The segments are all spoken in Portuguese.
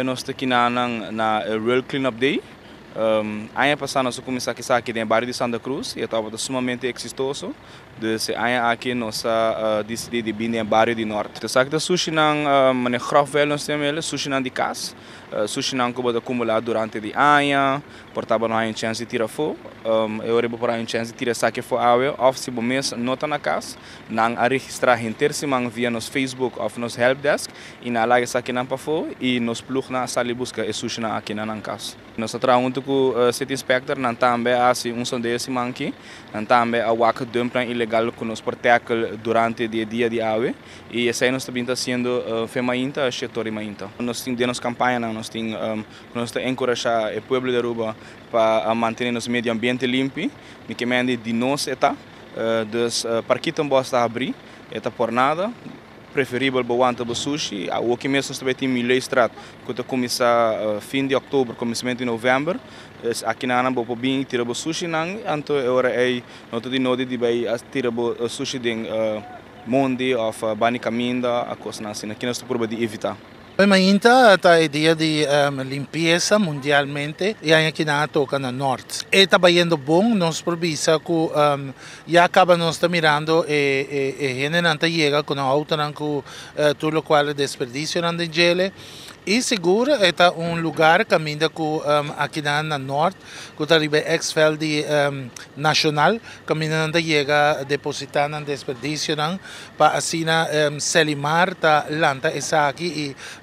nós aqui na Real Cleanup Day. Ano passado nós começamos aqui no bairro de Santa Cruz e estava sumamente exitoso. Dus aqui nós decidimos vir no bairro de Norte. Então, sabe que sushi não é grofvel nós temos sushi não de casa, sushi não que pode acumular durante o ano, portanto não há uma chance de tirar fogo. Eu rebo para uma chance de tirar saque for água, ou se o mês nota na casa, não a registrar intersimang via nos Facebook ou nos helpdesk e na lá saque não para fogo e nos plug na sala busca e sushi não aqui na casa. Nós trabalhamos com o City Inspector, não também assim sondeio esse manque, não também a waka dumping ilegal que nos protege durante o dia de água e essa aí nós também está sendo feminina a setor mainta. Nós temos campanha, nós temos encorajar o povo de Aruba para manter nosso meio ambiente limpo, e que mende de nós está, dus para que também está abrir, está por nada. Preferível para o sushi. O que mesmo também tem milhões de estradas, que começa fim de outubro, começamento de novembro. Aqui na Ana vou bem tirar o sushi não, então agora é não te digo de vai tirar o sushi de Monday ou Bani Caminda, a coisa assim. Aqui nós estamos por evitar. Mainta está a ideia de limpeza mundialmente e aqui na toca na norte. E está indo bom, nós provisa que já acaba nós está mirando e gente não chega com a auto não com tudo o qual desperdício não de gele. E seguro é lugar que caminha aqui na norte, que está ali ex-fel de nacional, caminhando chega depositar no desperdício para assim selimar ta lanta essa aqui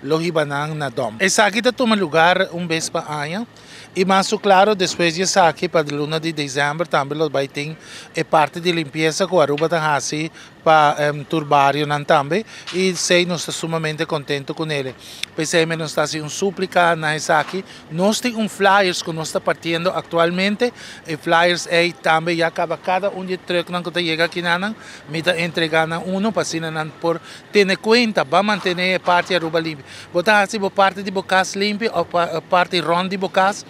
e lohibanang na dom. Essa aqui está toma lugar vez por ano. E mais claro, depois de aqui para a luna de dezembro também vai ter parte de limpeza que a Aruba está assim para turbario também e sei nós estamos sumamente contentes com ele. Pensei que nós estamos um súplica na aqui. Nós temos flyers que nós estamos partindo atualmente e flyers é também já acaba cada de truck que chega aqui na me está entregando para assim por ter conta para manter a parte de Aruba limpa. Botar assim parte de bocas limpa ou parte ronda de bocas.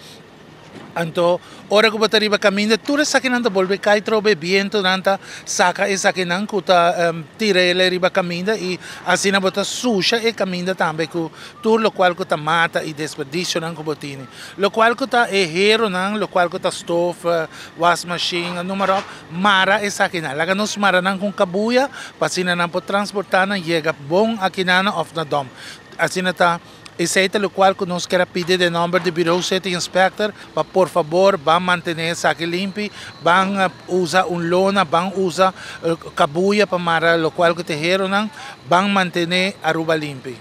Então, ora que você riba caminha, tudo isso aqui não volve cai trobe viento nanta saca essa aqui não que tá tira ele riba caminha e assim não bota suja e caminha também que tudo o qual que tá mata e desperdício não que botine. O qual que tá erro não, o qual que tá stove, wash machine, número mara essa aqui não. Laga nos mara não com cabuia, para assim não pode transportar não chega bom aqui não of na dom. Assim não tá esse é o qual nós queremos pedir o número do Bureau City Inspector para, por favor, vão manter essa aqui limpo, vão usar lona, vão usar cabuia para mara o qual que terreiro, vão manter a Aruba limpa.